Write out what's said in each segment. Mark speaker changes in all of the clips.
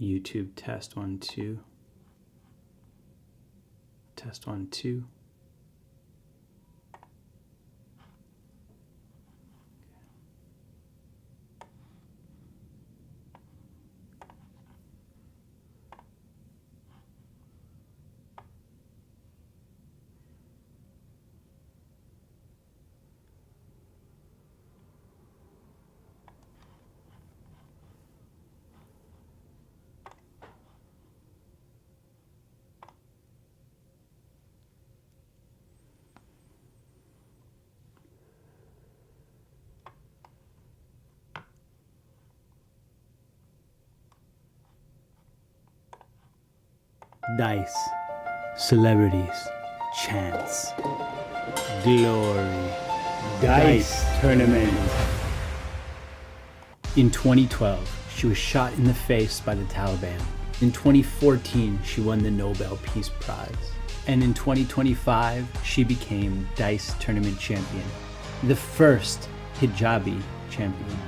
Speaker 1: YouTube test 1 2. Test 1 2. Dice, celebrities, chance, glory, dice tournament. In 2012, she was shot in the face by the Taliban. In 2014, she won the Nobel Peace Prize. And in 2025, she became Dice Tournament Champion, the first hijabi champion.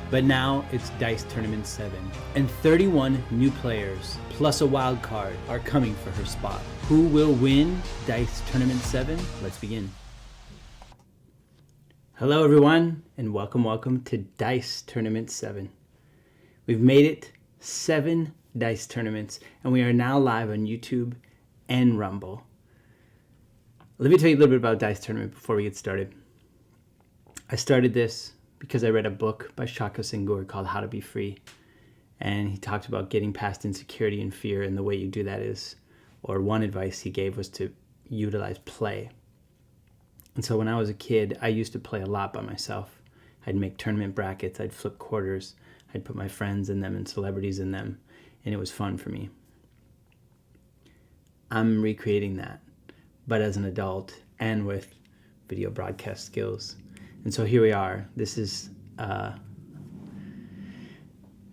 Speaker 1: But now it's Dice Tournament 7, and 31 new players, plus a wild card, are coming for her spot. Who will win Dice Tournament 7? Let's begin. Hello everyone, and welcome to Dice Tournament 7. We've made it 7 Dice Tournaments, and we are now live on YouTube and Rumble. Let me tell you a little bit about Dice Tournament before we get started. I started this because I read a book by Shaka Senghor called How to Be Free. And he talked about getting past insecurity and fear, and the way you do that is, or one advice he gave was to utilize play. And so when I was a kid, I used to play a lot by myself. I'd make tournament brackets, I'd flip quarters, I'd put my friends in them and celebrities in them, and it was fun for me. I'm recreating that, but as an adult and with video broadcast skills. And so here we are. This is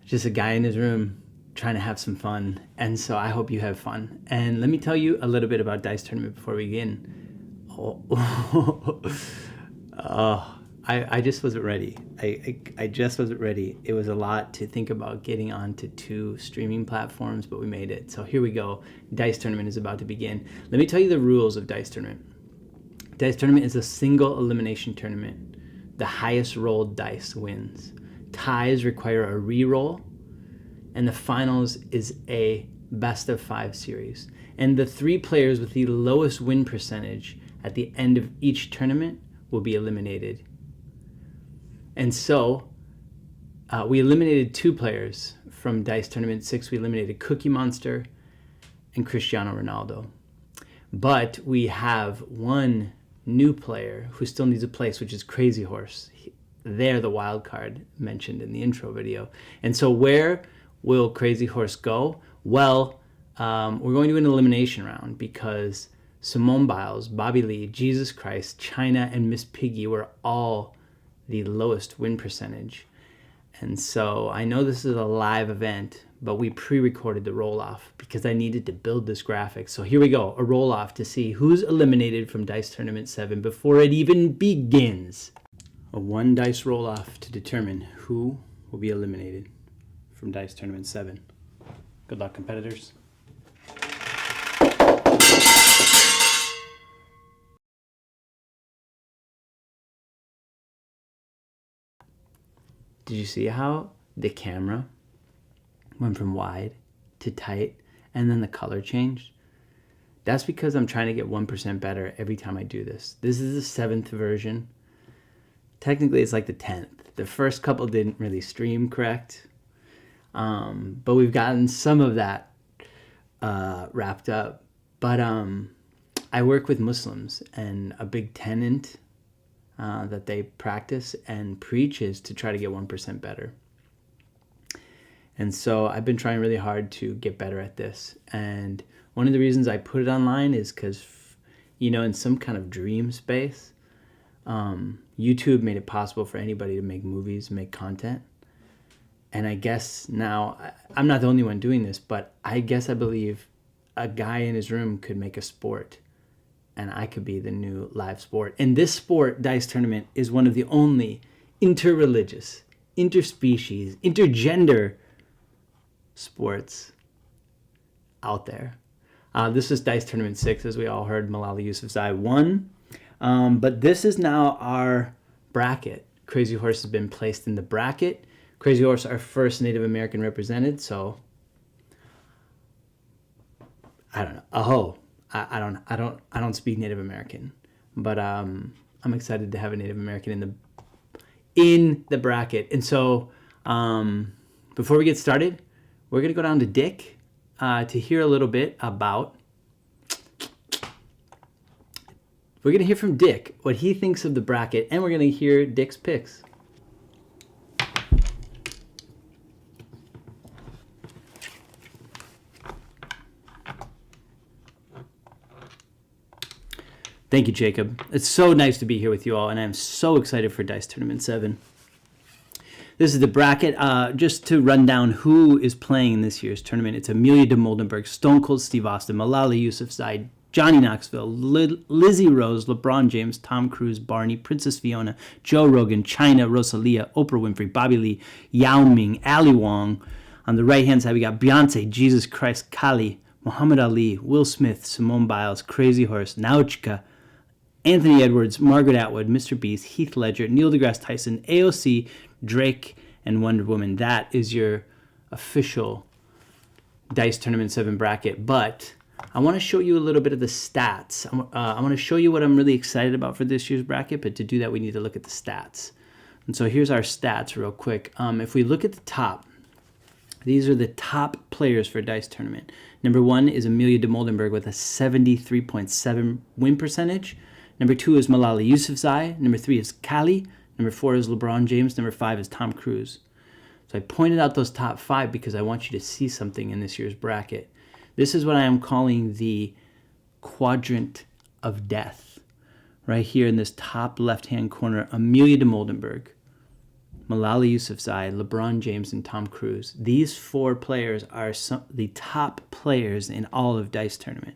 Speaker 1: just a guy in his room trying to have some fun. And so I hope you have fun. And let me tell you a little bit about Dice Tournament before we begin. I just wasn't ready. I just wasn't ready. It was a lot to think about getting onto 2 streaming platforms, but we made it. So here we go. Dice Tournament is about to begin. Let me tell you the rules of Dice Tournament. Dice Tournament is a single elimination tournament. The highest rolled dice wins. Ties require a re-roll, and the finals is a best of 5 series. And the 3 players with the lowest win percentage at the end of each tournament will be eliminated. And so we eliminated 2 players from Dice Tournament 6. We eliminated Cookie Monster and Cristiano Ronaldo. But we have 1 new player who still needs a place, which is Crazy Horse. They're the wild card mentioned in the intro video. And so where will Crazy Horse go? Well, we're going to an elimination round because Simone Biles, Bobby Lee, Jesus Christ, CHYNA, and Miss Piggy were all the lowest win percentage. And so I know this is a live event, but we pre-recorded the roll-off because I needed to build this graphic. So here we go, a roll-off to see who's eliminated from Dice Tournament 7 before it even begins. A 1 dice roll-off to determine who will be eliminated from Dice Tournament 7. Good luck, competitors. Did you see how the camera went from wide to tight and then the color changed? That's because I'm trying to get 1% better every time I do this. This is the 7th version. Technically it's like the 10th. The first couple didn't really stream correct, but we've gotten some of that wrapped up. But I work with Muslims, and a big tenet that they practice and preach is to try to get 1% better. And so I've been trying really hard to get better at this. And one of the reasons I put it online is because, you know, in some kind of dream space, YouTube made it possible for anybody to make movies, make content. And I guess now, I'm not the only one doing this, but I believe a guy in his room could make a sport, and I could be the new live sport. And this sport, Dice Tournament, is one of the only interreligious, interspecies, intergender sports out there. This is Dice Tournament 6, as we all heard. Malala Yousafzai won. But this is now our bracket. Crazy Horse has been placed in the bracket. Crazy Horse, our first Native American represented, so I don't know. I don't speak Native American, but I'm excited to have a Native American in the bracket. And so before we get started, we're gonna go down to Dick to hear a little bit about. We're gonna hear from Dick what he thinks of the bracket, and we're gonna hear Dick's picks. Thank you, Jacob. It's so nice to be here with you all, and I'm so excited for Dice Tournament 7. This is the bracket. Just to run down who is playing in this year's tournament. It's Amelia Dimoldenberg, Stone Cold Steve Austin, Malala Yousafzai, Johnny Knoxville, Lizzie Rose, LeBron James, Tom Cruise, Barney, Princess Fiona, Joe Rogan, CHYNA, Rosalía, Oprah Winfrey, Bobby Lee, Yao Ming, Ali Wong. On the right-hand side, we got Beyonce, Jesus Christ, Kali, Muhammad Ali, Will Smith, Simone Biles, Crazy Horse, Nawojka, Anthony Edwards, Margaret Atwood, MrBeast, Heath Ledger, Neil deGrasse Tyson, AOC, Drake, and Wonder Woman. That is your official Dice Tournament 7 bracket. But I want to show you a little bit of the stats. I want to show you what I'm really excited about for this year's bracket, but to do that, we need to look at the stats. And so here's our stats real quick. If we look at the top, these are the top players for Dice Tournament. Number 1 is Amelia Dimoldenberg with a 73.7 win percentage. Number 2 is Malala Yousafzai. Number 3 is Kali. Number 4 is LeBron James. Number 5 is Tom Cruise. So I pointed out those top 5 because I want you to see something in this year's bracket. This is what I am calling the quadrant of death. Right here in this top left-hand corner, Amelia Dimoldenberg, Malala Yousafzai, LeBron James, and Tom Cruise. These 4 players are the top players in all of Dice Tournament.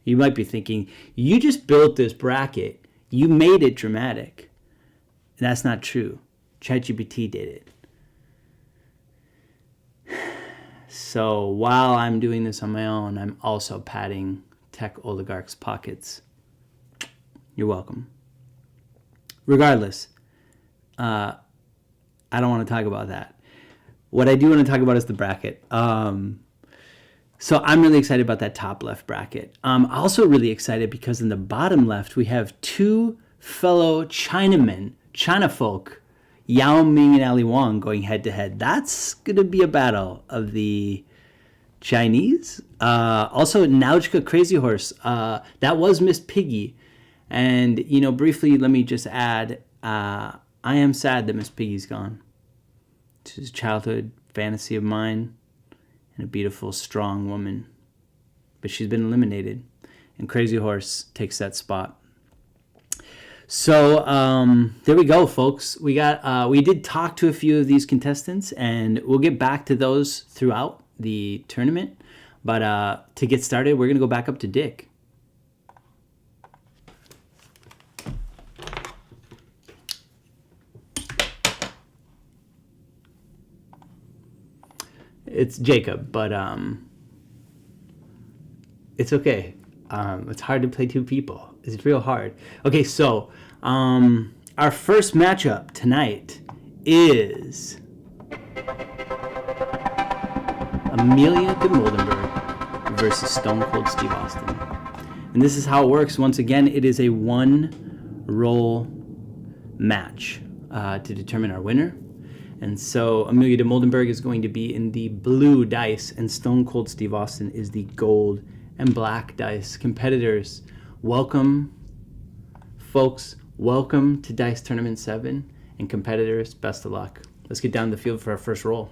Speaker 1: You might be thinking, you just built this bracket. You made it dramatic. That's not true. ChatGPT did it. So while I'm doing this on my own, I'm also padding tech oligarchs' pockets. You're welcome. Regardless, I don't want to talk about that. What I do want to talk about is the bracket. So I'm really excited about that top left bracket. I'm also really excited because in the bottom left, we have 2 fellow Chinamen, China folk, Yao Ming and Ali Wong going head to head. That's going to be a battle of the Chinese. Also, Nawojka Crazy Horse. That was Miss Piggy. And, briefly, let me just add, I am sad that Miss Piggy's gone. She's a childhood fantasy of mine. And a beautiful, strong woman. But she's been eliminated. And Crazy Horse takes that spot. So there we go, folks. We did talk to a few of these contestants, and we'll get back to those throughout the tournament. But to get started, we're going to go back up to Dick. It's Jacob, but it's okay. It's hard to play 2 people. It's real hard. Okay, so our first matchup tonight is Amelia Dimoldenberg versus Stone Cold Steve Austin. And this is how it works. Once again, it is a 1-roll match to determine our winner. And so Amelia Dimoldenberg is going to be in the blue dice, and Stone Cold Steve Austin is the gold and black dice. Competitors, welcome, folks. Welcome to Dice Tournament 7. And competitors, best of luck. Let's get down the field for our first roll.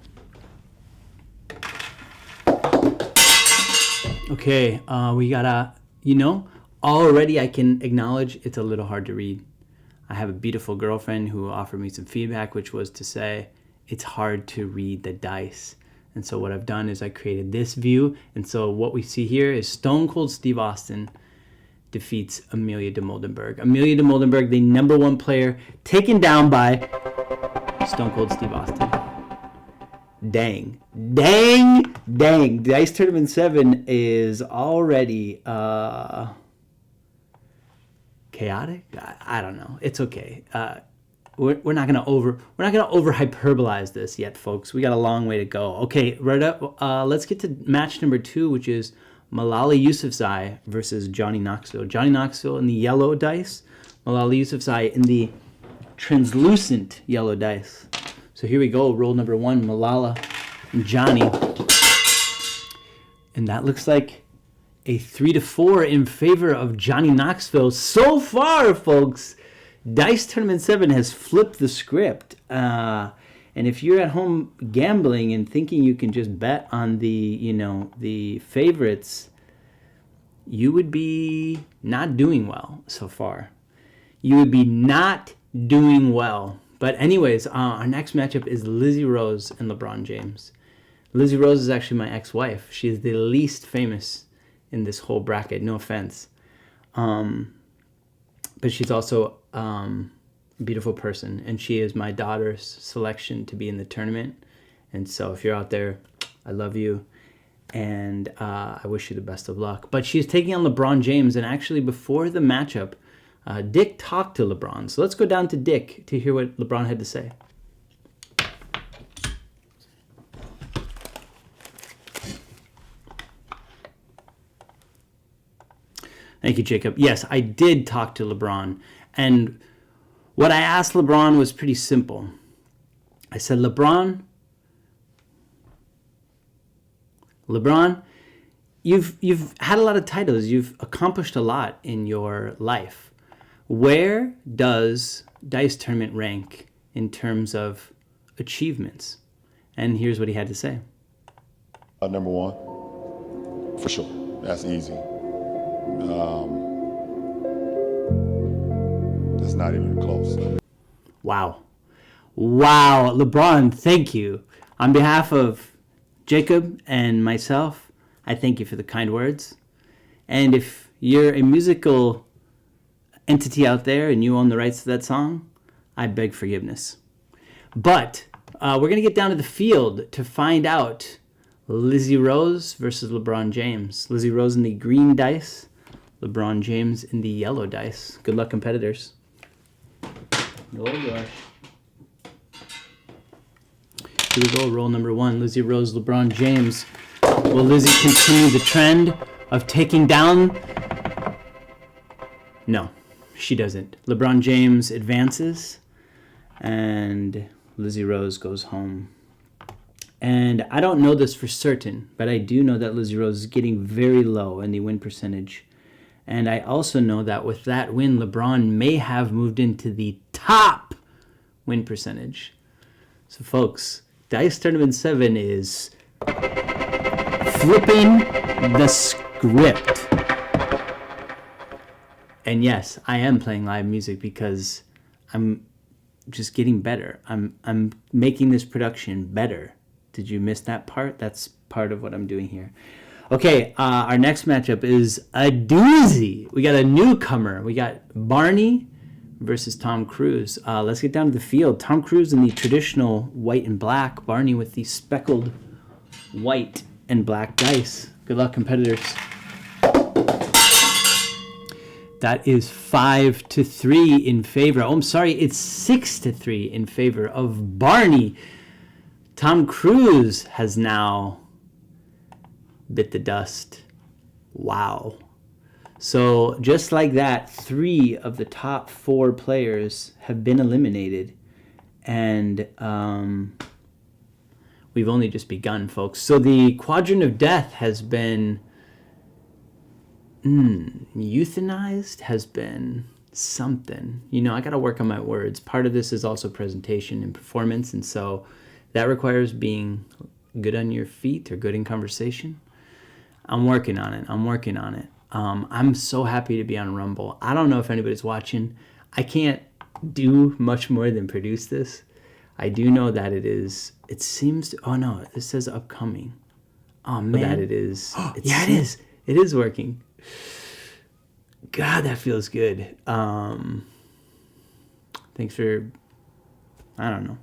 Speaker 1: Okay, we got already I can acknowledge it's a little hard to read. I have a beautiful girlfriend who offered me some feedback, which was to say it's hard to read the dice. And so what I've done is I created this view. And so what we see here is Stone Cold Steve Austin defeats Amelia Dimoldenberg. Amelia Dimoldenberg, the #1 player, taken down by Stone Cold Steve Austin. Dang. Dice Tournament 7 is already chaotic. I don't know. It's okay. We're not gonna over hyperbolize this yet, folks. We got a long way to go. Okay, right up. Let's get to match number 2, which is Malala Yousafzai versus Johnny Knoxville. Johnny Knoxville in the yellow dice, Malala Yousafzai in the translucent yellow dice. So here we go. Roll number 1, Malala and Johnny, and that looks like a 3-4 in favor of Johnny Knoxville so far, folks. Dice Tournament 7 has flipped the script. And if you're at home gambling and thinking you can just bet on the favorites, you would be not doing well so far. You would be not doing well. But anyways, our next matchup is Lizzie Rose and LeBron James. Lizzie Rose is actually my ex-wife. She is the least famous in this whole bracket. No offense. But she's also a beautiful person, and she is my daughter's selection to be in the tournament. And so if you're out there, I love you, and I wish you the best of luck. But she's taking on LeBron James, and actually before the matchup, Dick talked to LeBron. So let's go down to Dick to hear what LeBron had to say. Thank you, Jacob. Yes, I did talk to LeBron. And what I asked LeBron was pretty simple. I said, LeBron, you've had a lot of titles. You've accomplished a lot in your life. Where does Dice Tournament rank in terms of achievements? And here's what he had to say.
Speaker 2: Number 1, for sure. That's easy. That's not even close.
Speaker 1: Wow. LeBron, thank you. On behalf of Jacob and myself, I thank you for the kind words. And if you're a musical entity out there and you own the rights to that song, I beg forgiveness. But we're going to get down to the field to find out Lizzie Rose versus LeBron James. Lizzie Rose in the green dice, LeBron James in the yellow dice. Good luck, competitors. Oh gosh. Here we go, roll number 1. Lizzie Rose, LeBron James. Will Lizzie continue the trend of taking down? No, she doesn't. LeBron James advances, and Lizzie Rose goes home. And I don't know this for certain, but I do know that Lizzie Rose is getting very low in the win percentage. And I also know that with that win, LeBron may have moved into the top win percentage. So, folks, Dice Tournament 7 is flipping the script. And yes, I am playing live music because I'm just getting better. I'm making this production better. Did you miss that part? That's part of what I'm doing here. Okay, our next matchup is a doozy. We got a newcomer. We got Barney versus Tom Cruise. Let's get down to the field. Tom Cruise in the traditional white and black. Barney with the speckled white and black dice. Good luck, competitors. That is 5-3 in favor. Oh, I'm sorry. It's 6-3 in favor of Barney. Tom Cruise has now bit the dust. Wow. So just like that, 3 of the top 4 players have been eliminated. And we've only just begun, folks. So the quadrant of death has been euthanized, has been something. You know, I got to work on my words. Part of this is also presentation and performance. And so that requires being good on your feet or good in conversation. I'm working on it. I'm so happy to be on Rumble. I don't know if anybody's watching. I can't do much more than produce this. I do know that it seems to, oh no, it says upcoming. Oh man. That it is. Yeah, it is. It is working. God, that feels good. Thanks for, I don't know.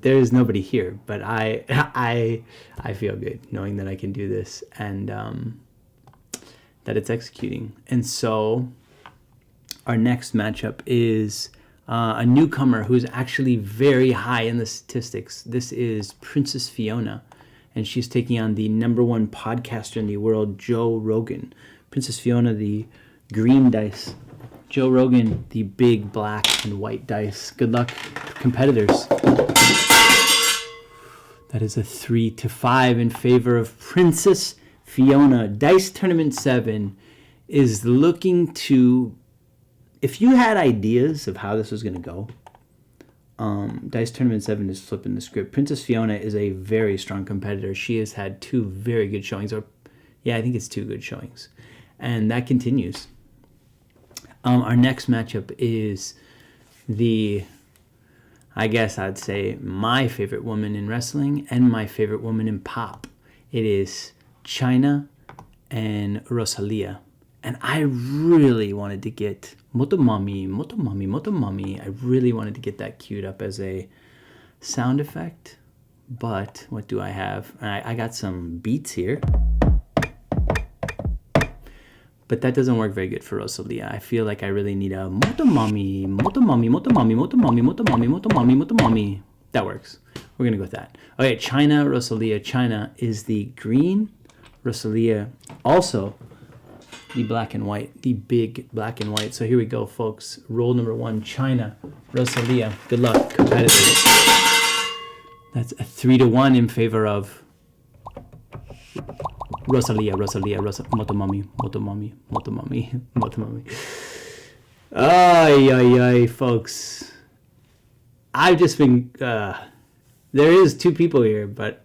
Speaker 1: there's nobody here, but I feel good knowing that I can do this and that it's executing. And so our next matchup is a newcomer who's actually very high in the statistics. This is Princess Fiona, and she's taking on the #1 podcaster in the world, Joe Rogan. Princess Fiona, the green dice. Joe Rogan, the big black and white dice. Good luck, competitors. That is a 3-5 in favor of Princess Fiona. Dice Tournament 7 is looking to... If you had ideas of how this was going to go, Dice Tournament 7 is flipping the script. Princess Fiona is a very strong competitor. She has had 2 very good showings. I think it's 2 good showings. And that continues. Our next matchup is I guess I'd say my favorite woman in wrestling and my favorite woman in pop. It is CHYNA and Rosalía. And I really wanted to get Motomami. I really wanted to get that queued up as a sound effect. But what do I have? I got some beats here. But that doesn't work very good for Rosalía. I feel like I really need a Motomami. That works. We're going to go with that. Okay, CHYNA, Rosalía. CHYNA is the green. Rosalía also the black and white, the big black and white. So here we go, folks. Roll number 1, CHYNA, Rosalía. Good luck, competitors. That's a 3-1 in favor of Rosalía, Motomami. Ay, folks. I've just been, there is 2 people here, but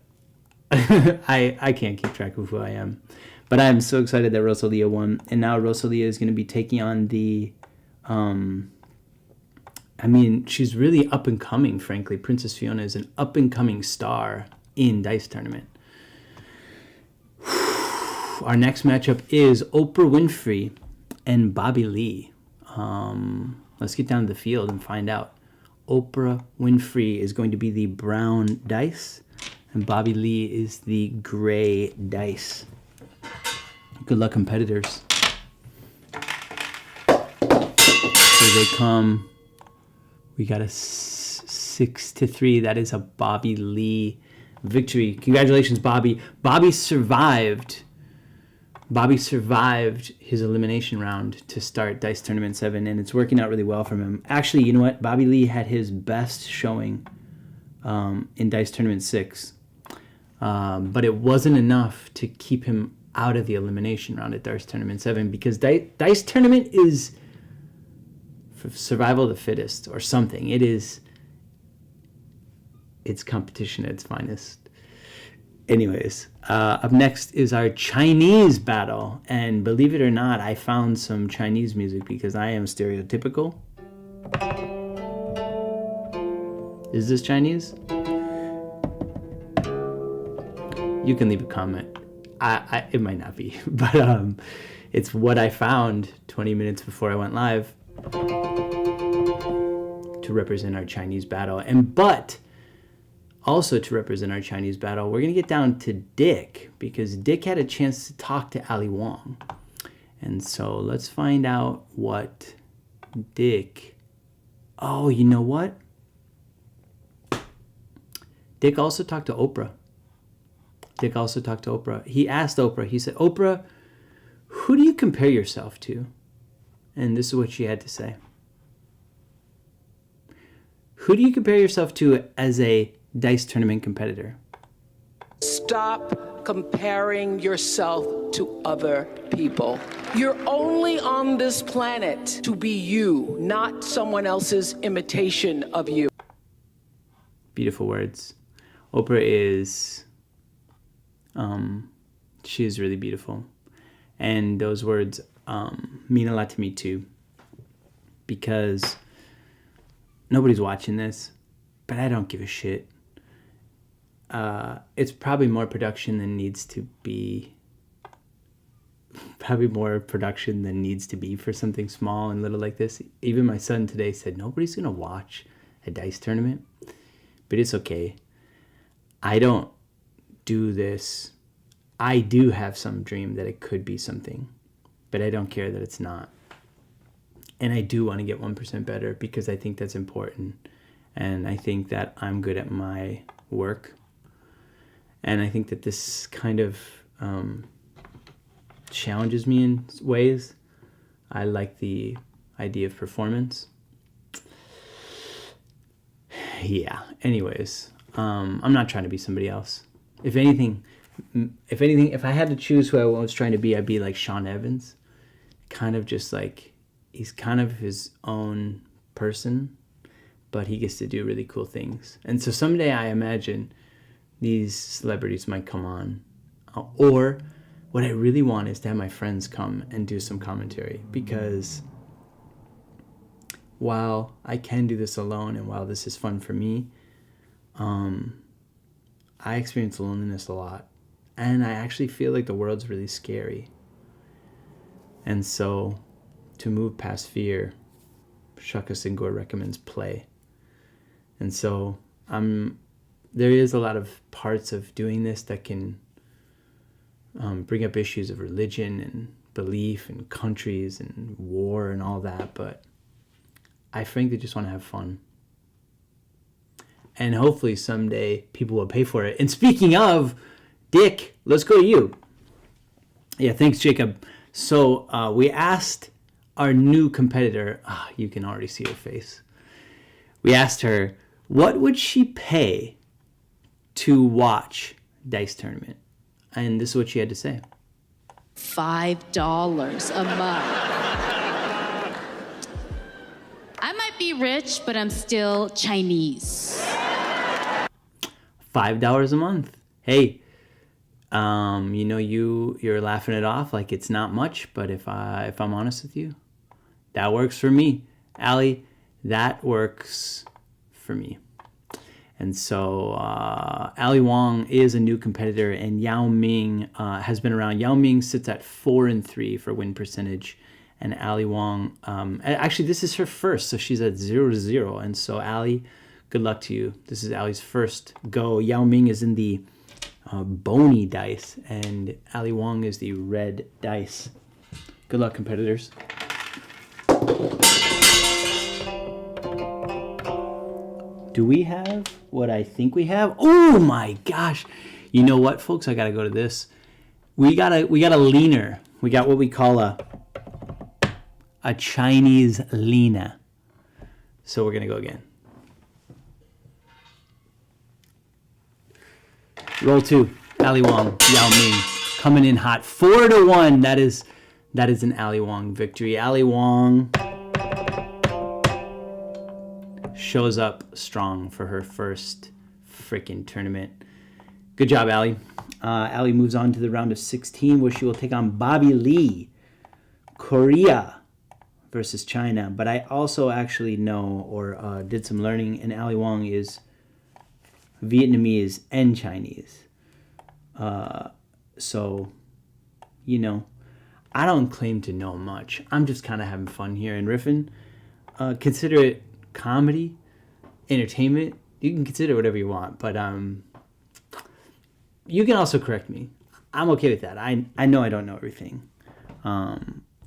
Speaker 1: I can't keep track of who I am. But I'm so excited that Rosalía won. And now Rosalía is going to be taking on the, she's really up and coming, frankly. Princess Fiona is an up and coming star in Dice Tournament. Our next matchup is Oprah Winfrey and Bobby Lee. Let's get down to the field and find out. Oprah Winfrey is going to be the brown dice, and Bobby Lee is the gray dice. Good luck, competitors. Here they come. We got a 6-3. That is a Bobby Lee victory. Congratulations, Bobby. Bobby survived his elimination round to start Dice Tournament 7, and it's working out really well for him. Actually, you know what? Bobby Lee had his best showing in Dice Tournament 6, but it wasn't enough to keep him out of the elimination round at Dice Tournament 7, because Dice Tournament is for survival of the fittest or something. It's competition at its finest. Anyways, up next is our Chinese battle. And believe it or not, I found some Chinese music because I am stereotypical. Is this Chinese? You can leave a comment. It might not be, but it's what I found 20 minutes before I went live to represent our Chinese battle. But also to represent our Chinese battle, we're going to get down to Dick, because Dick had a chance to talk to Ali Wong. And so let's find out what Dick... Oh, you know what? Dick also talked to Oprah. He asked Oprah, he said, Oprah, who do you compare yourself to? And this is what she had to say. Who do you compare yourself to as a Dice Tournament competitor?
Speaker 3: Stop comparing yourself to other people. You're only on this planet to be you, not someone else's imitation of you.
Speaker 1: Beautiful words. Oprah is, she is really beautiful. And those words mean a lot to me too, because nobody's watching this, but I don't give a shit. It's probably more production than needs to be. For something small and little like this. Even my son today said, nobody's going to watch a Dice Tournament. but it's okay. I don't do this. I do have some dream that it could be something, but I don't care that it's not. And I do want to get 1% better because I think that's important. And I think that I'm good at my work. And I think that this kind of challenges me in ways. I like the idea of performance. Yeah, anyways, I'm not trying to be somebody else. If anything, if I had to choose who I was trying to be, I'd be like Sean Evans. Kind of just like, he's kind of his own person, but he gets to do really cool things. And so someday I imagine these celebrities might come on. Or what I really want is to have my friends come and do some commentary, because while I can do this alone and while this is fun for me, I experience loneliness a lot. And I actually feel like the world's really scary. And so to move past fear, Shaka Senghor recommends play. And so there is a lot of parts of doing this that can bring up issues of religion and belief and countries and war and all that, but I frankly just want to have fun. And hopefully someday people will pay for it. And speaking of, Dick, let's go to you. Yeah, thanks, Jacob. So we asked our new competitor, you can already see her face. We asked her, what would she pay to watch Dice Tournament? And this is what she had to say.
Speaker 4: $5 a month. I might be rich, but I'm still Chinese.
Speaker 1: $5 a month. Hey, you're laughing it off like it's not much, but if I'm honest with you, that works for me. Allie, that works for me. And so Ali Wong is a new competitor, and Yao Ming has been around. Yao Ming sits at 4-3 for win percentage, and Ali Wong, actually this is her first, so she's at 0-0. And so Ali, good luck to you. This is Ali's first go. Yao Ming is in the bony dice, and Ali Wong is the red dice. Good luck, competitors. Do we have what I think we have? Oh my gosh. You know what, folks? I gotta go to this. We got a leaner. We got what we call a Chinese leaner. So we're gonna go again. Roll 2. Ali Wong, Yao Ming, coming in hot. 4-1. That is an Ali Wong victory. Ali Wong shows up strong for her first freaking tournament. Good job, Ali. Ali moves on to the round of 16, where she will take on Bobby Lee, Korea versus China. But I also actually know, or did some learning, and Ali Wong is Vietnamese and Chinese. So, I don't claim to know much. I'm just kind of having fun here and riffing. Consider it comedy, entertainment. You can consider whatever you want, but you can also correct me. I'm okay with that. I know I don't know everything. I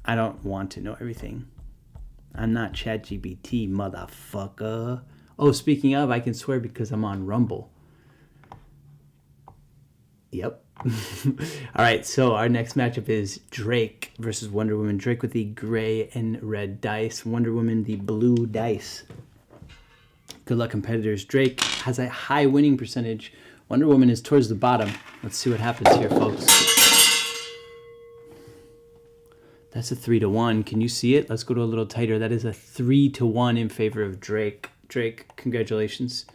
Speaker 1: don't want to know everything. I'm not ChatGPT, motherfucker. Oh, speaking of, I can swear because I'm on Rumble. Yep. All right, so our next matchup is Drake versus Wonder Woman. Drake with the gray and red dice. Wonder Woman, the blue dice. Good luck, competitors. Drake has a high winning percentage. Wonder Woman is towards the bottom. Let's see what happens here, folks. That's a 3-1. Can you see it? Let's go to a little tighter. That is a 3-1 in favor of Drake. Drake, congratulations.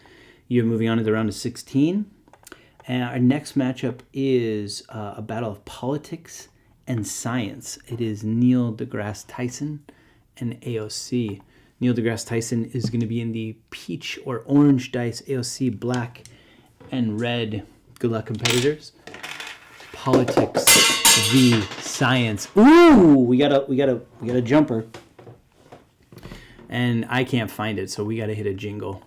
Speaker 1: You're moving on to the round of 16. And our next matchup is a battle of politics and science. It is Neil deGrasse Tyson and AOC. Neil deGrasse Tyson is going to be in the peach or orange dice. AOC black and red. Good luck, competitors. Politics v science. Ooh, we got a jumper. And I can't find it, so we got to hit a jingle.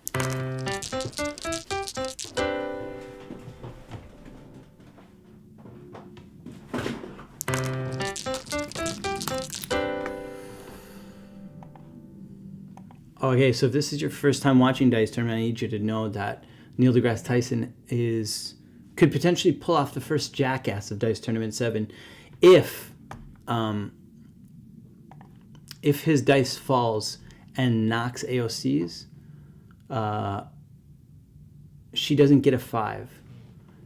Speaker 1: Okay, so if this is your first time watching Dice Tournament, I need you to know that Neil deGrasse Tyson could potentially pull off the first jackass of Dice Tournament 7 if his dice falls and knocks AOC's. She doesn't get a 5.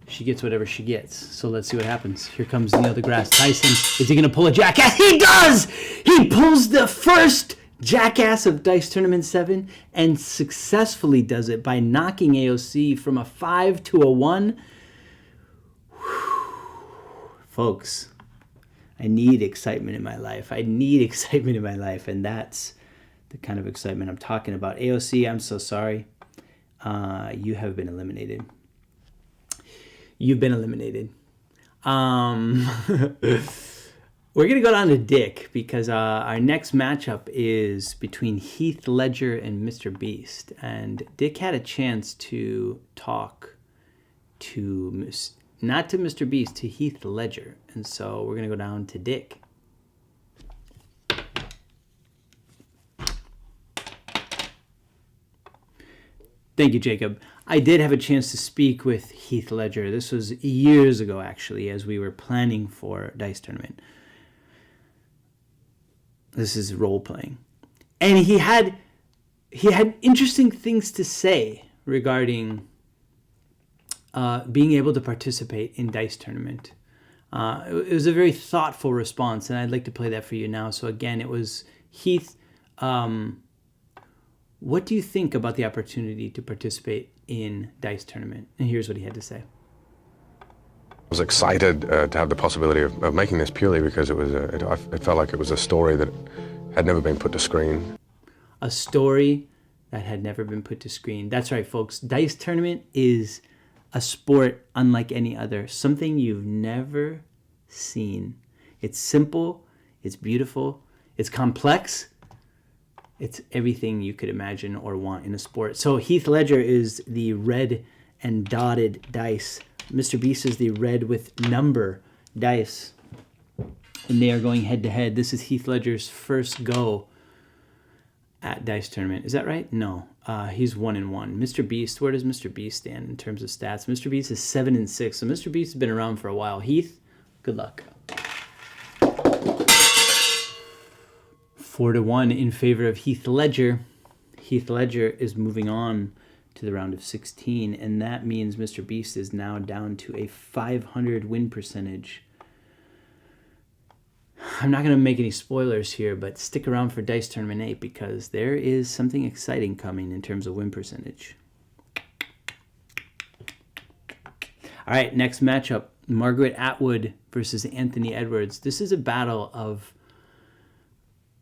Speaker 1: She gets whatever she gets. So let's see what happens. Here comes Neil deGrasse Tyson. Is he going to pull a jackass? He does! He pulls the first jackass of Dice Tournament 7 and successfully does it by knocking AOC from a 5 to a 1. Folks, I need excitement in my life. And that's the kind of excitement I'm talking about. AOC, I'm so sorry. You have been eliminated. You've been eliminated. We're going to go down to Dick because our next matchup is between Heath Ledger and MrBeast. And Dick had a chance to talk to, not to MrBeast, to Heath Ledger. And so we're going to go down to Dick. Thank you, Jacob. I did have a chance to speak with Heath Ledger. This was years ago, actually, as we were planning for Dice Tournament. This is role-playing. And he had interesting things to say regarding being able to participate in Dice Tournament. It was a very thoughtful response, and I'd like to play that for you now. So again, it was Heath. What do you think about the opportunity to participate in Dice Tournament? And here's what he had to say.
Speaker 5: I was excited to have the possibility of making this purely because it felt like it was a story that had never been put to screen.
Speaker 1: A story that had never been put to screen. That's right, folks. Dice Tournament is a sport unlike any other. Something you've never seen. It's simple. It's beautiful. It's complex. It's everything you could imagine or want in a sport. So Heath Ledger is the red and dotted dice. MrBeast is the red with number dice. And they are going head to head. This is Heath Ledger's first go at Dice Tournament. Is that right? No. He's 1-1. MrBeast, where does MrBeast stand in terms of stats? MrBeast is 7-6. So MrBeast has been around for a while. Heath, good luck. 4-1 in favor of Heath Ledger. Heath Ledger is moving on to the round of 16, and that means MrBeast is now down to a 500 win percentage. I'm not going to make any spoilers here, but stick around for Dice Tournament 8 because there is something exciting coming in terms of win percentage. All right, next matchup, Margaret Atwood versus Anthony Edwards. This is a battle of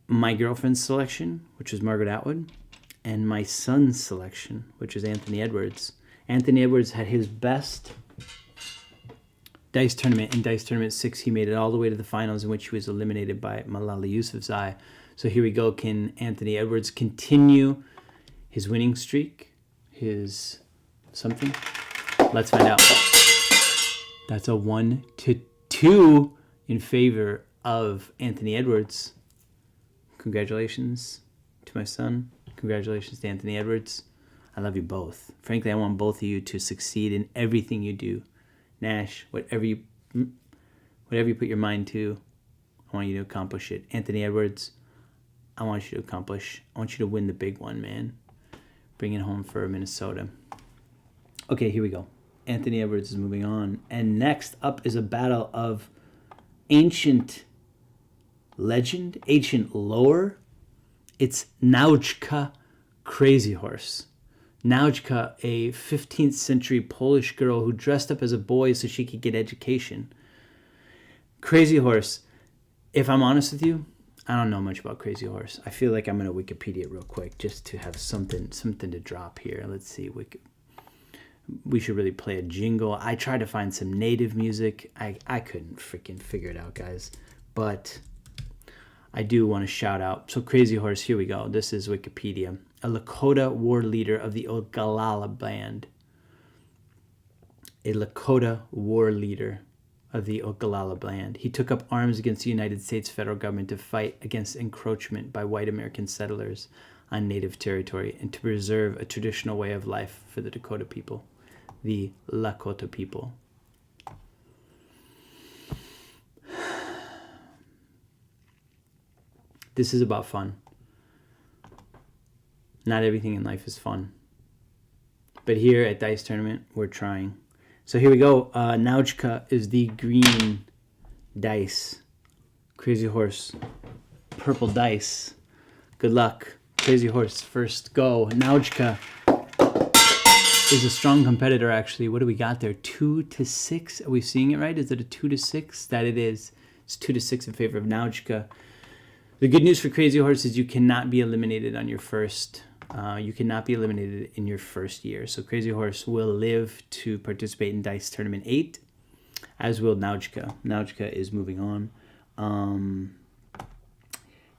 Speaker 1: my girlfriend's selection, which is Margaret Atwood, and my son's selection, which is Anthony Edwards. Anthony Edwards had his best Dice Tournament in Dice Tournament 6. He made it all the way to the finals, in which he was eliminated by Malala Yousafzai. So here we go. Can Anthony Edwards continue his winning streak? His something? Let's find out. That's a 1-2 in favor of Anthony Edwards. Congratulations to my son. Congratulations to Anthony Edwards. I love you both. Frankly, I want both of you to succeed in everything you do. Nash, whatever you put your mind to, I want you to accomplish it. Anthony Edwards, I want you to win the big one, man. Bring it home for Minnesota. Okay, here we go. Anthony Edwards is moving on. And next up is a battle of ancient legend, ancient lore. It's Nawojka Crazy Horse. Nawojka, a 15th century Polish girl who dressed up as a boy so she could get education. Crazy Horse, if I'm honest with you, I don't know much about Crazy Horse. I feel like I'm going to Wikipedia real quick just to have something to drop here. Let's see. We should really play a jingle. I tried to find some native music. I couldn't freaking figure it out, guys. But I do want to shout out. So Crazy Horse, here we go. This is Wikipedia. A Lakota war leader of the Oglala band. A Lakota war leader of the Oglala band. He took up arms against the United States federal government to fight against encroachment by white American settlers on native territory and to preserve a traditional way of life for the Dakota people, the Lakota people. This is about fun. Not everything in life is fun. But here at Dice Tournament, we're trying. So here we go. Nawojka is the green dice. Crazy Horse, purple dice. Good luck. Crazy Horse, first go. Nawojka is a strong competitor, actually. What do we got there? 2-6. Are we seeing it right? Is it a 2-6? That it is. It's 2-6 in favor of Nawojka. The good news for Crazy Horse is you cannot be eliminated on your first. You cannot be eliminated in your first year. So Crazy Horse will live to participate in Dice Tournament 8, as will Nawojka. Nawojka is moving on.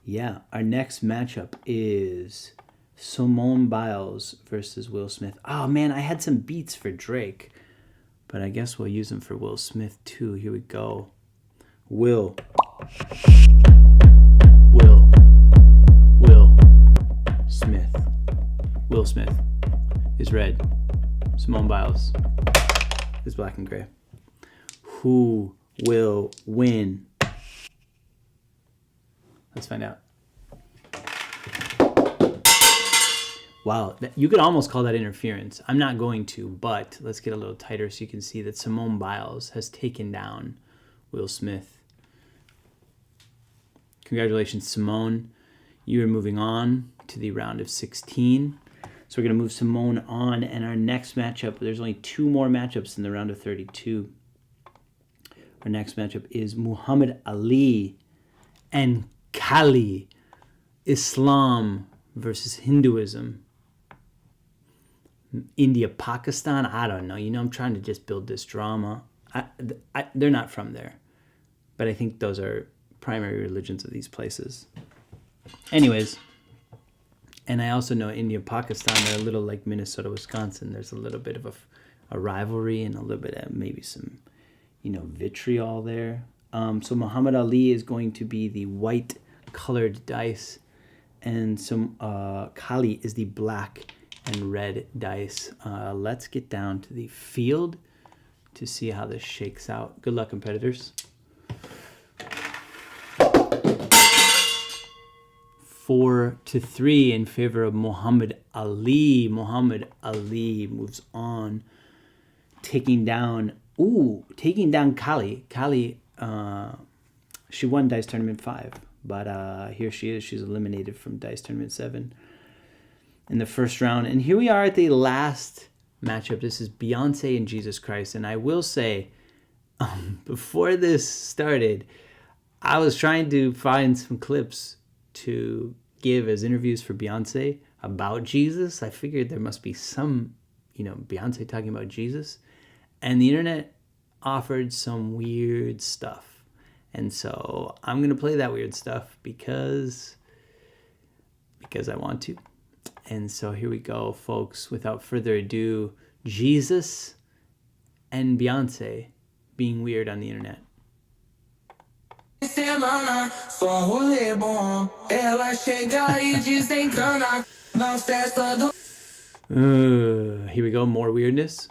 Speaker 1: Yeah, our next matchup is Simone Biles versus Will Smith. Oh man, I had some beats for Drake, but I guess we'll use them for Will Smith too. Here we go. Will Smith. Will Smith is red. Simone Biles is black and gray. Who will win? Let's find out. Wow, you could almost call that interference. I'm not going to, but let's get a little tighter so you can see that Simone Biles has taken down Will Smith. Congratulations, Simone. You are moving on to the round of 16. So we're going to move Simone on, and our next matchup, there's only 2 more matchups in the round of 32. Our next matchup is Muhammad Ali and Kali, Islam versus Hinduism. India, Pakistan, I don't know. You know, I'm trying to just build this drama. They're not from there, but I think those are primary religions of these places. Anyways, and I also know India and Pakistan are a little like Minnesota, Wisconsin. There's a little bit of a rivalry and a little bit of maybe some, vitriol there. So Muhammad Ali is going to be the white colored dice, and some Kali is the black and red dice. Let's get down to the field to see how this shakes out. Good luck, competitors. 4-3 in favor of Muhammad Ali. Muhammad Ali moves on, taking down Kali. Kali, she won Dice Tournament 5, but here she is. She's eliminated from Dice Tournament 7 in the first round. And here we are at the last matchup. This is Beyonce and Jesus Christ. And I will say, before this started, I was trying to find some clips to give as interviews for Beyonce about Jesus. I figured there must be some, Beyonce talking about Jesus. And the internet offered some weird stuff. And so I'm going to play that weird stuff because I want to. And so here we go, folks. Without further ado, Jesus and Beyonce being weird on the internet.
Speaker 6: Semana, só rolê bom. Ela chega e desencana. Na festa do.
Speaker 1: Here we go, more weirdness.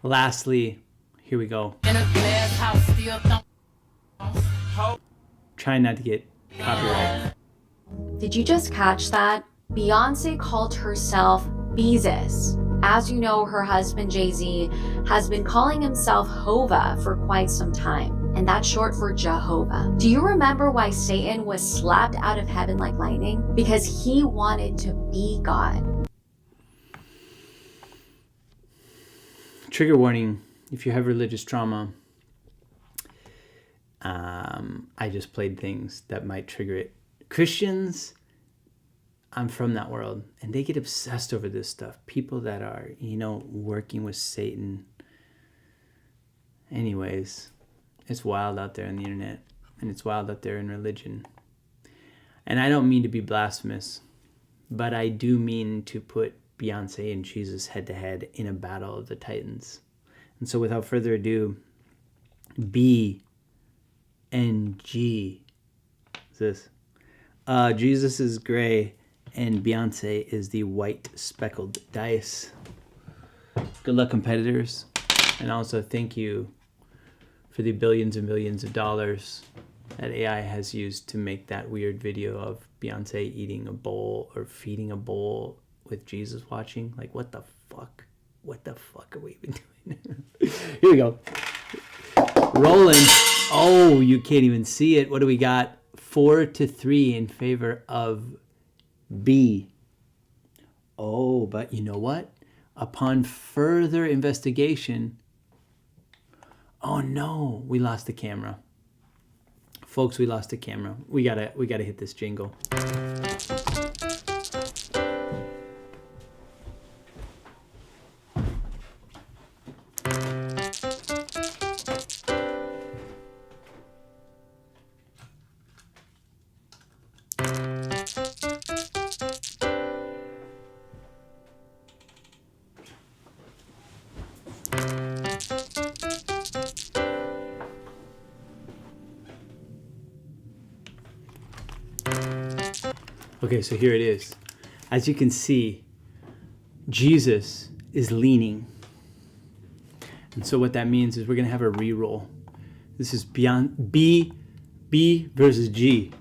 Speaker 1: Lastly, here we go. Trying not to get copyright.
Speaker 7: Did you just catch that? Beyonce called herself Beezus. As you know, her husband Jay-Z has been calling himself Hova for quite some time, and that's short for Jehovah. Do you remember why Satan was slapped out of heaven like lightning? Because he wanted to be God.
Speaker 1: Trigger warning, if you have religious trauma, I just played things that might trigger it. Christians, I'm from that world, and they get obsessed over this stuff. People that are, working with Satan. Anyways, it's wild out there on the internet, and it's wild out there in religion. And I don't mean to be blasphemous, but I do mean to put Beyonce and Jesus head-to-head in a battle of the Titans. And so without further ado, B and G. What's this? Jesus is gray and Beyonce is the white speckled dice. Good luck, competitors. And also thank you for the billions and millions of dollars that AI has used to make that weird video of Beyonce eating a bowl or feeding a bowl with Jesus watching. Like, what the fuck? What the fuck are we even doing? Here we go. Rolling. Oh, you can't even see it. What do we got? 4-3 in favor of B. Oh, but you know what? Upon further investigation, oh no, we lost the camera. Folks, we lost the camera. We gotta hit this jingle. Okay, so here it is. As you can see, Jesus is leaning. And so what that means is we're going to have a re-roll. This is beyond B versus G.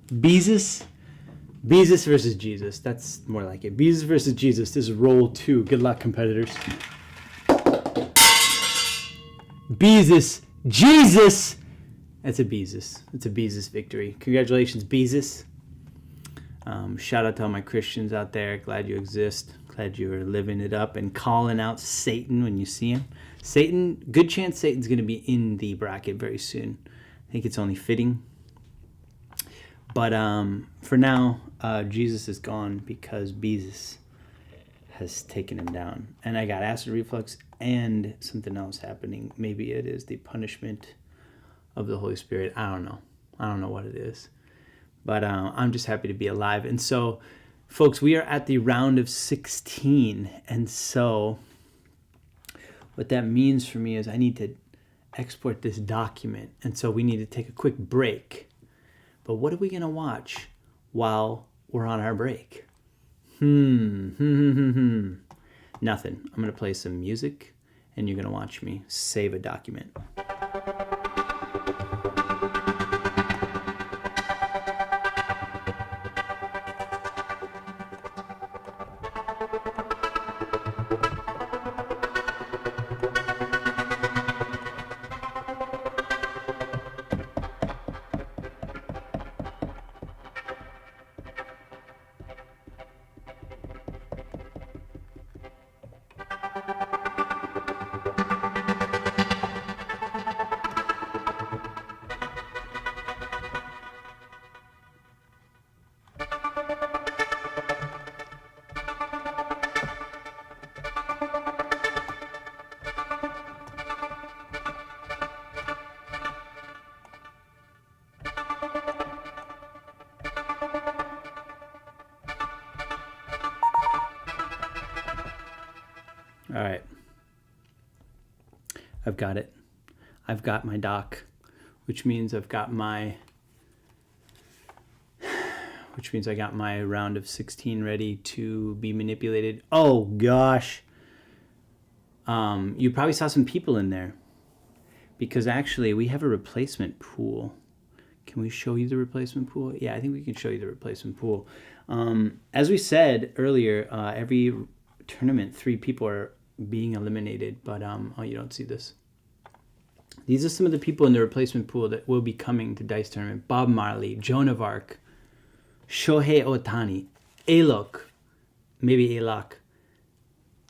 Speaker 1: Beezus versus Jesus. That's more like it. Beezus versus Jesus. This is roll 2. Good luck, competitors. Beezus. Jesus. That's a Beezus. It's a Beezus victory. Congratulations, Beezus. Shout out to all my Christians out there. Glad you exist. Glad you are living it up and calling out Satan when you see him. Satan, good chance Satan's going to be in the bracket very soon. I think it's only fitting. But for now, Jesus is gone because Beezus has taken him down. And I got acid reflux and something else happening. Maybe it is the punishment of the Holy Spirit. I don't know. I don't know what it is. But I'm just happy to be alive. And so, folks, we are at the round of 16. And so what that means for me is I need to export this document. And so we need to take a quick break. But what are we going to watch while we're on our break? Nothing. I'm going to play some music, and you're going to watch me save a document. All right. I've got it. I've got my doc, which means I got my round of 16 ready to be manipulated. Oh gosh. You probably saw some people in there because actually we have a replacement pool. Can we show you the replacement pool? Yeah, I think we can show you the replacement pool. As we said earlier, every tournament, 3 people are being eliminated, but oh, you don't see this. These are some of the people in the replacement pool that will be coming to Dice Tournament. Bob Marley, Joan of Arc, Shohei Ohtani, Alok, maybe Alok.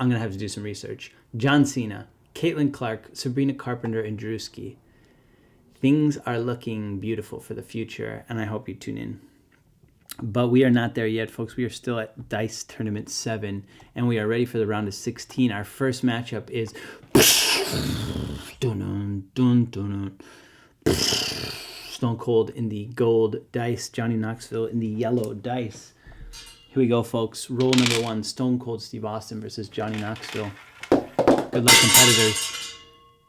Speaker 1: I'm going to have to do some research. John Cena, Caitlin Clark, Sabrina Carpenter, and Drewski. Things are looking beautiful for the future, and I hope you tune in. But we are not there yet, folks. We are still at Dice Tournament 7, and we are ready for the round of 16. Our first matchup is Stone Cold in the gold dice, Johnny Knoxville in the yellow dice. Here we go, folks. Roll number 1, Stone Cold Steve Austin versus Johnny Knoxville. Good luck, competitors.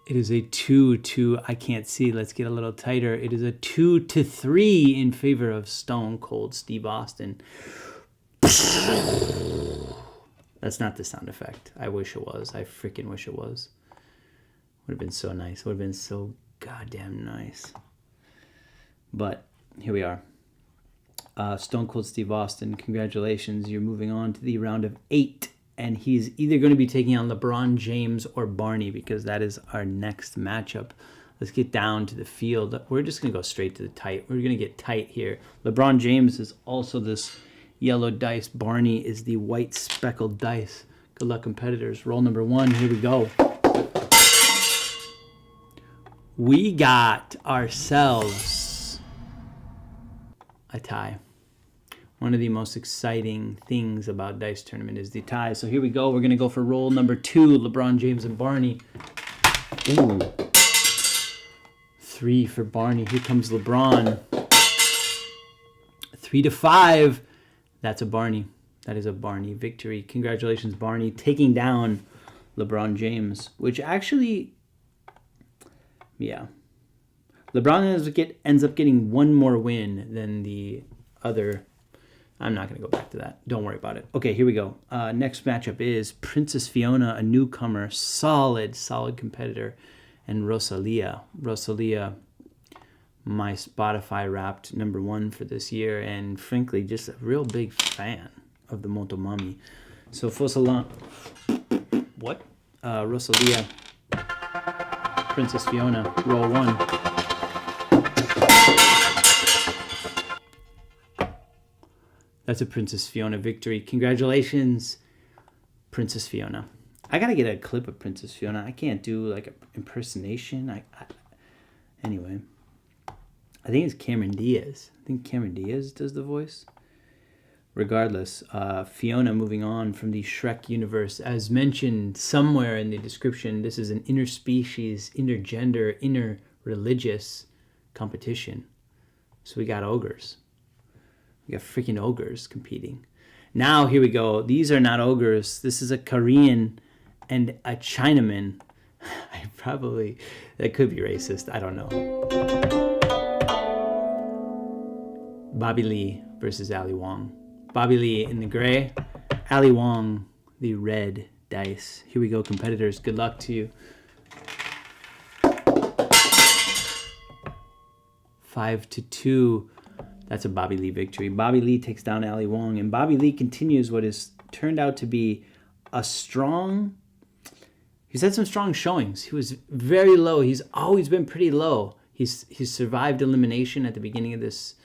Speaker 1: It is a 2-2. I can't see. Let's get a little tighter. It is a 2-3 in favor of Stone Cold Steve Austin. That's not the sound effect. I wish it was. I freaking wish it was. Would have been so nice. Would have been so goddamn nice. But here we are. Stone Cold Steve Austin, congratulations. You're moving on to the round of 8. And he's either going to be taking on LeBron James or Barney, because that is our next matchup. Let's get down to the field. We're just going to go straight to the tight. We're going to get tight here. LeBron James is also this yellow dice. Barney is the white speckled dice. Good luck, competitors. Roll number 1. Here we go. We got ourselves a tie. One of the most exciting things about Dice Tournament is the tie. So here we go. We're going to go for roll number 2, LeBron James and Barney. Ooh. 3 for Barney. Here comes LeBron. 3-5. That's a Barney. That is a Barney victory. Congratulations, Barney, taking down LeBron James, which actually, yeah. LeBron ends up getting one more win than the other. I'm not going to go back to that. Don't worry about it. Okay, here we go. Next matchup is Princess Fiona, a newcomer, solid competitor, and Rosalía. Rosalía, my Spotify Wrapped #1 for this year, and frankly, just a real big fan of the Motomami. So, what? Rosalía, Princess Fiona, roll 1. That's a Princess Fiona victory. Congratulations, Princess Fiona. I gotta get a clip of Princess Fiona. I can't do like an impersonation. Anyway, I think it's Cameron Diaz. I think Cameron Diaz does the voice. Regardless, Fiona moving on from the Shrek universe. As mentioned somewhere in the description, this is an interspecies, intergender, interreligious competition. So we got ogres. We got freaking ogres competing. Now, here we go. These are not ogres. This is a Korean and a Chinaman. That could be racist. I don't know. Bobby Lee versus Ali Wong. Bobby Lee in the gray. Ali Wong, the red dice. Here we go, competitors. Good luck to you. 5-2. That's a Bobby Lee victory. Bobby Lee takes down Ali Wong, and Bobby Lee continues what has turned out to be a strong... He's had some strong showings. He was very low. He's always been pretty low. He's survived elimination at the beginning of this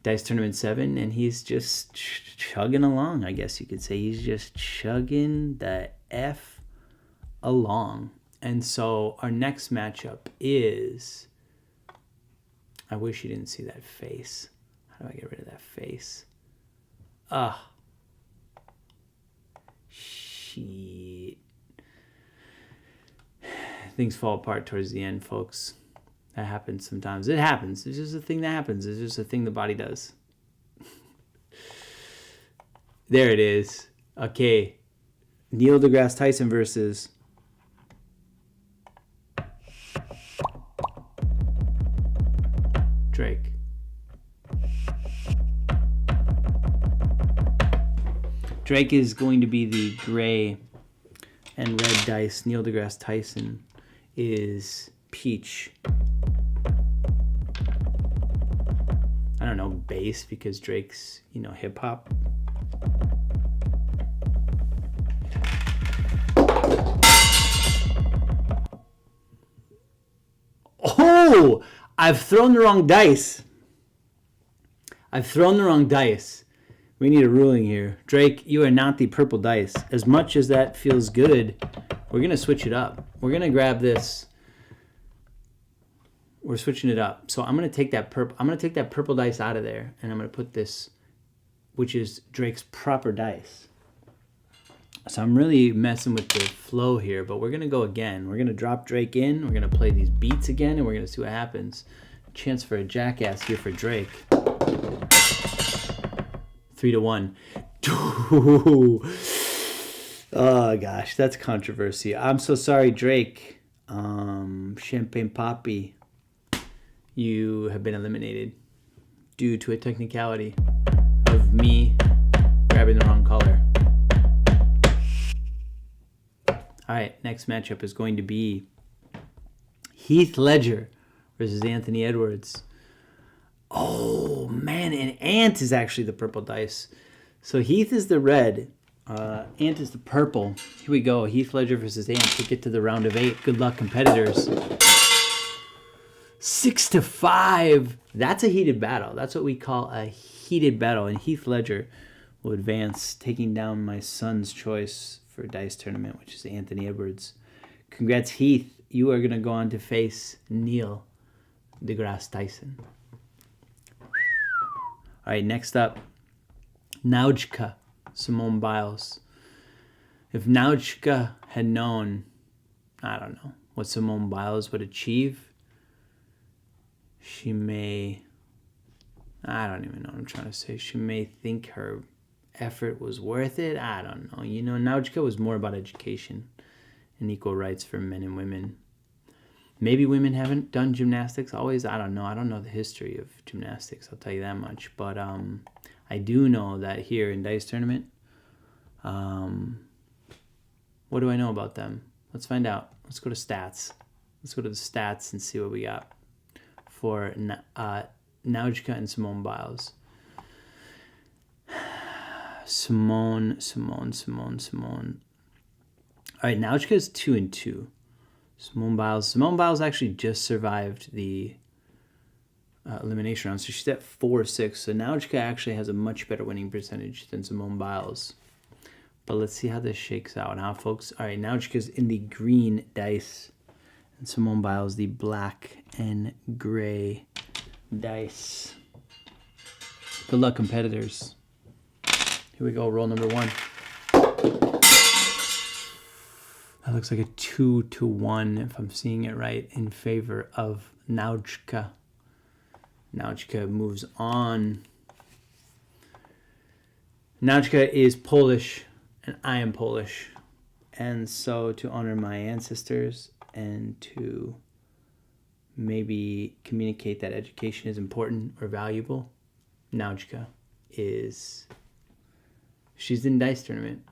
Speaker 1: Dice Tournament 7, and he's just chugging along, I guess you could say. He's just chugging the F along. And so our next matchup is... I wish you didn't see that face. How do I get rid of that face? Shit. Things fall apart towards the end, folks. That happens sometimes. It happens. It's just a thing that happens. It's just a thing the body does. There it is. Okay. Neil deGrasse Tyson versus... Drake. Drake is going to be the gray and red dice. Neil deGrasse Tyson is peach. I don't know, bass, because Drake's, hip hop. Oh! I've thrown the wrong dice. We need a ruling here. Drake, you are not the purple dice. As much as that feels good, we're going to switch it up. We're going to grab this. We're switching it up. So I'm going to take that purple dice out of there, and I'm going to put this, which is Drake's proper dice. So I'm really messing with the flow here, but we're going to go again. We're going to drop Drake in. We're going to play these beats again, and we're going to see what happens. Chance for a jackass here for Drake. 3-1. Oh gosh, that's controversy. I'm so sorry, Drake. Champagne Poppy, you have been eliminated due to a technicality of me grabbing the wrong color. All right, next matchup is going to be Heath Ledger versus Anthony Edwards. Oh man, and Ant is actually the purple dice. So Heath is the red, Ant is the purple. Here we go, Heath Ledger versus Ant to get to the round of 8. Good luck, competitors. 6-5. That's a heated battle. That's what we call a heated battle. And Heath Ledger will advance, taking down my son's choice for dice tournament, which is Anthony Edwards. Congrats, Heath. You are going to go on to face Neil deGrasse Tyson. All right, next up, Nawojka, Simone Biles. If Nawojka had known, I don't know, what Simone Biles would achieve, she may, I don't even know what I'm trying to say. She may think her effort was worth it. I don't know. You know, Nawojka was more about education and equal rights for men and women. Maybe women haven't done gymnastics always. I don't know. I don't know the history of gymnastics. I'll tell you that much. But I do know that here in Dice Tournament, what do I know about them? Let's find out. Let's go to stats. Let's go to the stats and see what we got for Nawojka and Simone Biles. Simone. All right, Nawojka is 2-2. Simone Biles actually just survived the elimination round, so she's at 4-6. So Nawojka actually has a much better winning percentage than Simone Biles. But let's see how this shakes out now, folks. All right, Nawojka's in the green dice, and Simone Biles the black and gray dice. Good luck, competitors. Here we go, roll number 1. That looks like a 2-1, if I'm seeing it right, in favor of Nawojka. Nawojka moves on. Nawojka is Polish, and I am Polish. And so to honor my ancestors and to maybe communicate that education is important or valuable, Nawojka is, she's in Dice Tournament.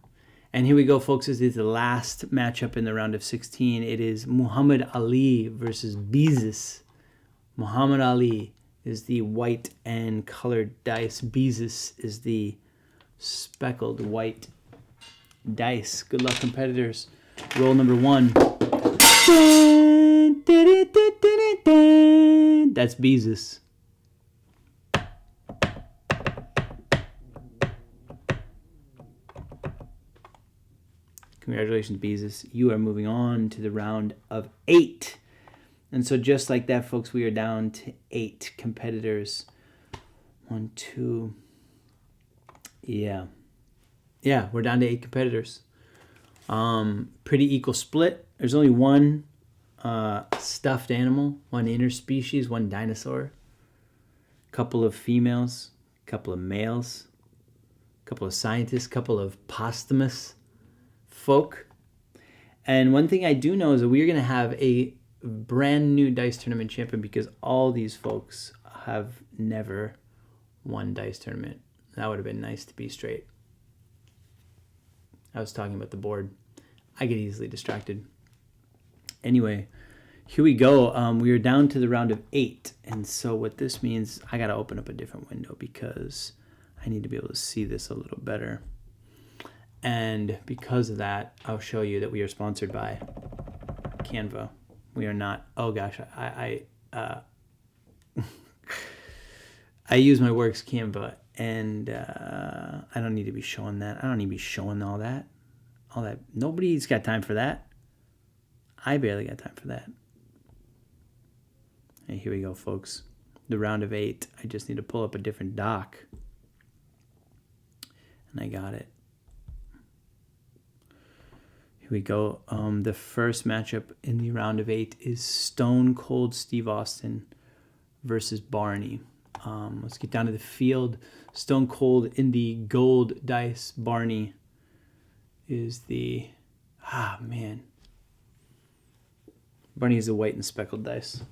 Speaker 1: And here we go, folks. This is the last matchup in the round of 16. It is Muhammad Ali versus Biles. Muhammad Ali is the white and colored dice. Biles is the speckled white dice. Good luck, competitors. Roll number 1. That's Biles. Congratulations, Biles. You are moving on to the round of 8. And so just like that, folks, we are down to 8 competitors. 1, 2. Yeah, we're down to 8 competitors. Pretty equal split. There's only one stuffed animal, one interspecies, one dinosaur. Couple of females, couple of males, couple of scientists, couple of posthumous folk. And one thing I do know is that we're going to have a brand new Dice Tournament champion because all these folks have never won Dice Tournament. That would have been nice to be straight. I was talking about the board. I get easily distracted. Anyway, here we go. We are down to the round of 8. And so what this means, I got to open up a different window because I need to be able to see this a little better. And because of that, I'll show you that we are sponsored by Canva. We are not. Oh gosh, I use my works Canva, and I don't need to be showing that. I don't need to be showing all that. Nobody's got time for that. I barely got time for that. And here we go, folks. The round of 8. I just need to pull up a different doc, and I got it. We go. The first matchup in the round of 8 is Stone Cold Steve Austin versus Barney. Let's get down to the field. Stone Cold in the gold dice. Barney is the... man. Barney is the white and speckled dice.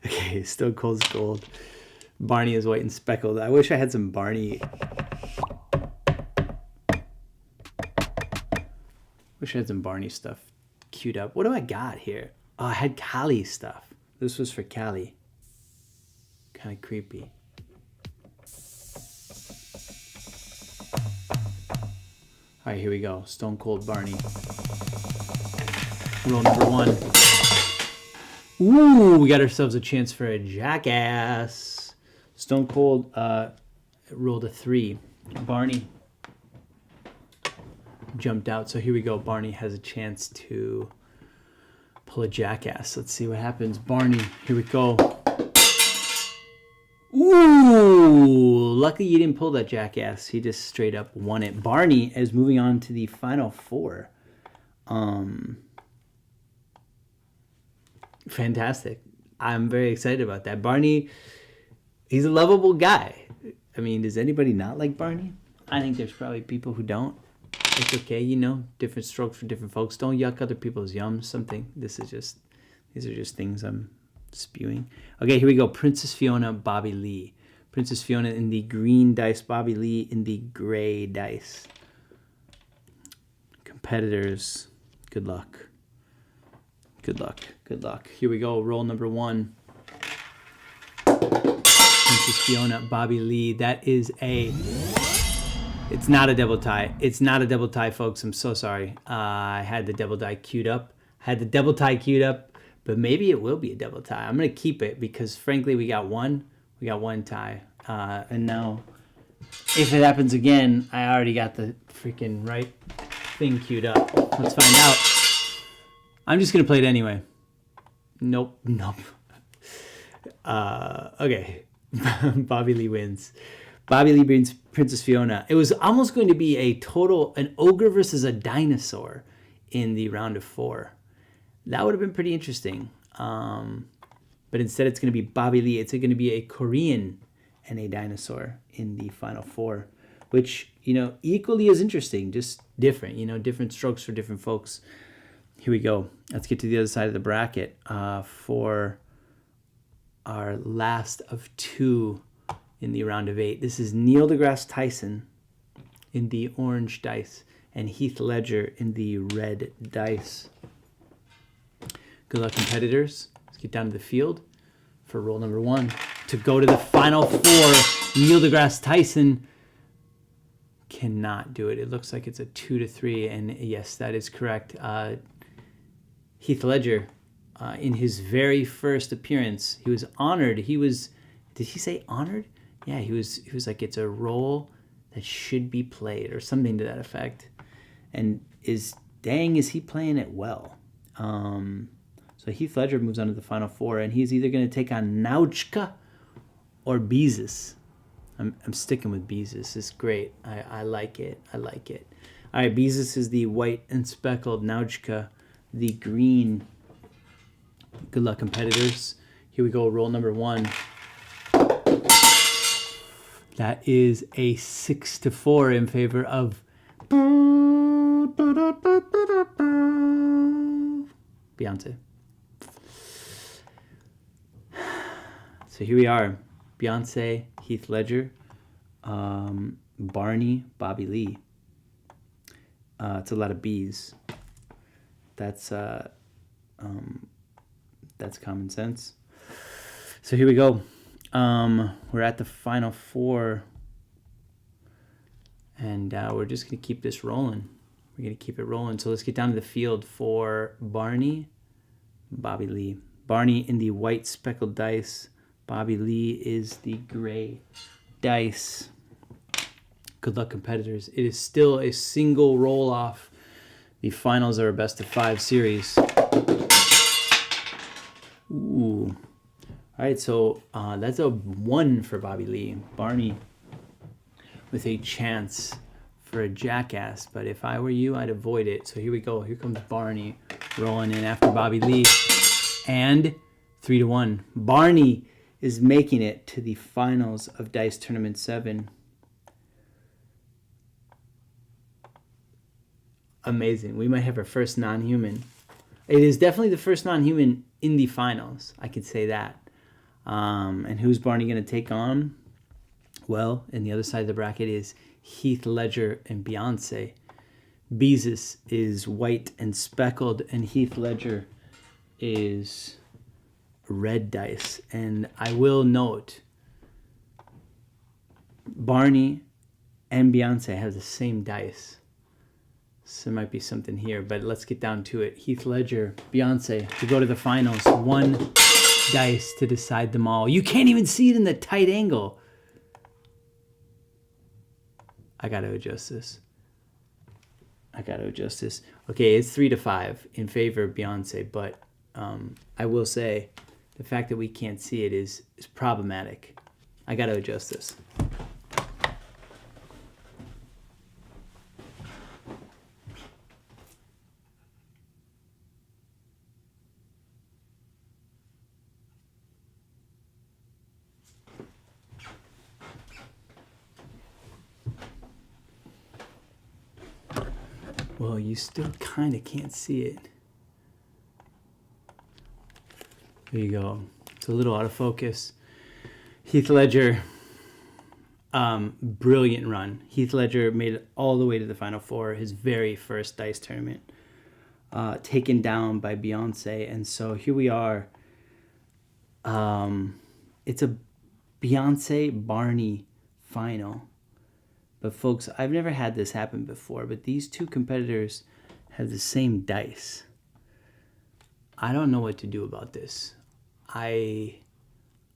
Speaker 1: Okay, Stone Cold's gold. Barney is white and speckled. I wish I had some Barney. Wish I had some Barney stuff queued up. What do I got here? Oh, I had Callie stuff. This was for Callie. Kind of creepy. All right, here we go. Stone Cold Barney. Roll number 1. Ooh, we got ourselves a chance for a jackass. Stone Cold rolled a 3. Barney jumped out. So here we go. Barney has a chance to pull a jackass. Let's see what happens. Barney, here we go. Ooh, lucky you didn't pull that jackass. He just straight up won it. Barney is moving on to the final 4. Fantastic. I'm very excited about that. Barney, he's a lovable guy. I mean, does anybody not like Barney? I think there's probably people who don't. It's okay, you know, different strokes for different folks. Don't yuck other people's yums. These are just things I'm spewing. Okay, here we go. Princess Fiona, Bobby Lee. Princess Fiona in the green dice, Bobby Lee in the gray dice. Competitors, good luck. Good luck. Good luck. Here we go. Roll number 1. Princess Fiona, Bobby Lee. That is a... It's not a double tie. It's not a double tie, folks. I'm so sorry. I had the double tie queued up. But maybe it will be a double tie. I'm going to keep it because, frankly, we got one tie. And now, if it happens again, I already got the freaking right thing queued up. Let's find out. I'm just going to play it anyway. Nope. Okay. Bobby Lee wins. Bobby Lee beats Princess Fiona. It was almost going to be an ogre versus a dinosaur in the round of 4. That would have been pretty interesting. But instead it's going to be Bobby Lee. It's going to be a Korean and a dinosaur in the final 4, which, equally as interesting, just different, different strokes for different folks. Here we go. Let's get to the other side of the bracket for our last of 2 in the round of 8. This is Neil deGrasse Tyson in the orange dice and Heath Ledger in the red dice. Good luck, competitors. Let's get down to the field for roll number 1. To go to the final 4, Neil deGrasse Tyson cannot do it. It looks like it's a 2-3, and yes, that is correct. Heath Ledger, in his very first appearance, he was honored. Did he say honored? Yeah, he was like, it's a role that should be played, or something to that effect. And is he playing it well? So Heath Ledger moves on to the final 4, and he's either going to take on Nawojka or Biles. I'm sticking with Biles. It's great. I like it. All right, Biles is the white and speckled. Nawojka, the green. Good luck, competitors. Here we go. Roll number 1. That is a 6-4 in favor of Beyonce. So here we are. Beyonce, Heath Ledger, Barney, Bobby Lee. It's a lot of B's. That's common sense. So here we go. We're at the final 4, and we're just gonna keep this rolling. So let's get down to the field for Barney, Bobby Lee. Barney in the white speckled dice. Bobby Lee is the gray dice. Good luck, competitors. It is still a single roll off. The finals are a best of 5 series. Ooh. All right, so that's a 1 for Bobby Lee. Barney with a chance for a jackass, but if I were you, I'd avoid it. So here we go. Here comes Barney rolling in after Bobby Lee. And 3-1. Barney is making it to the finals of Dice Tournament 7. Amazing. We might have our first non-human. It is definitely the first non-human in the finals. I could say that. And who's Barney going to take on? Well, in the other side of the bracket is Heath Ledger and Beyonce. Beezus is white and speckled, and Heath Ledger is red dice. And I will note, Barney and Beyonce have the same dice. So there might be something here, but let's get down to it. Heath Ledger, Beyonce, to go to the finals. 1 dice to decide them all. You can't even see it in the tight angle. I got to adjust this. Okay, it's 3-5 in favor of Beyonce, but I will say the fact that we can't see it is problematic. I got to adjust this. Well, you still kind of can't see it. There you go. It's a little out of focus. Heath Ledger, brilliant run. Heath Ledger made it all the way to the Final Four, his very first dice tournament, taken down by Beyonce. And so here we are. It's a Beyonce-Barney final. But folks, I've never had this happen before, but these two competitors have the same dice. I don't know what to do about this. I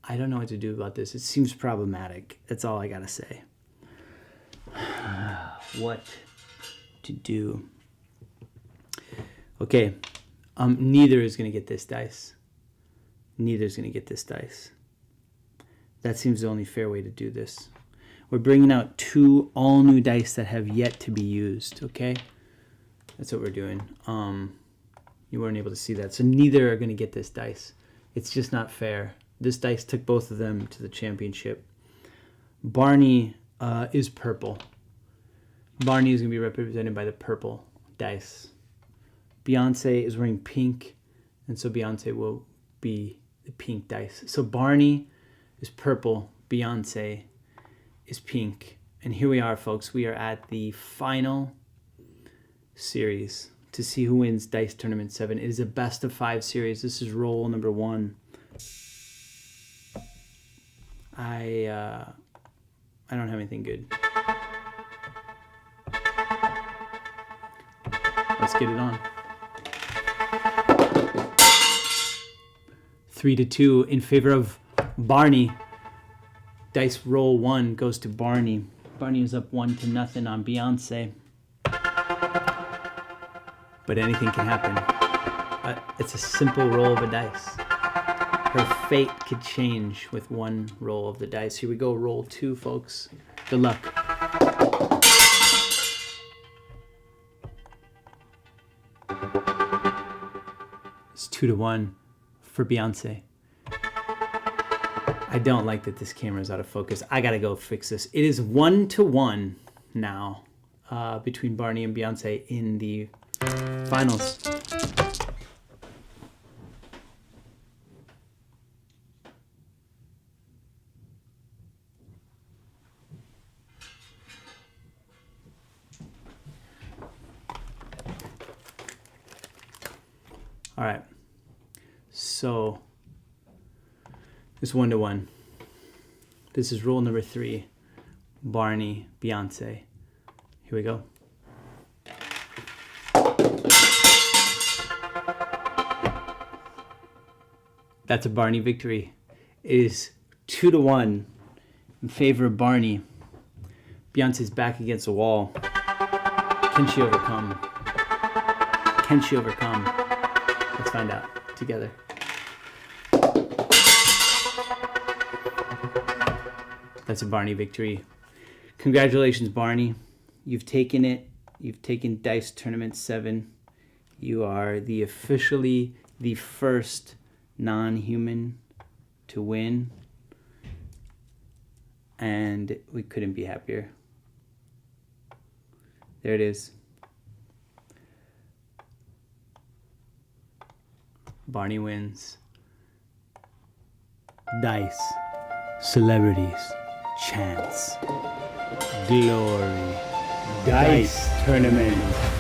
Speaker 1: don't know what to do about this. It seems problematic. That's all I gotta say. What to do? Okay, neither is gonna get this dice. Neither's gonna get this dice. That seems the only fair way to do this. We're bringing out 2 all-new dice that have yet to be used, okay? That's what we're doing. You weren't able to see that. So neither are going to get this dice. It's just not fair. This dice took both of them to the championship. Barney is purple. Barney is going to be represented by the purple dice. Beyonce is wearing pink, and so Beyonce will be the pink dice. So Barney is purple. Beyonce is pink. And here we are, folks. We are at the final series to see who wins Dice Tournament 7. It is a best of 5 series. This is roll number 1. I don't have anything good. Let's get it on. 3-2 in favor of Barney. Dice roll 1 goes to Barney. Barney is up 1-0 on Beyonce. But anything can happen. It's a simple roll of a dice. Her fate could change with one roll of the dice. Here we go, roll 2, folks. Good luck. It's 2-1 for Beyonce. I don't like that this camera is out of focus. I gotta go fix this. It is 1-1 now between Barney and Beyonce in the finals. All right, so it's 1-1. This is rule number 3. Barney, Beyonce. Here we go. That's a Barney victory. It is 2-1 in favor of Barney. Beyonce's back against the wall. Can she overcome? Can she overcome? Let's find out together. That's a Barney victory. Congratulations, Barney. You've taken it. You've taken Dice Tournament 7. You are officially the first non-human to win. And we couldn't be happier. There it is. Barney wins. Dice. Celebrities. Chance. Glory. Dice tournament.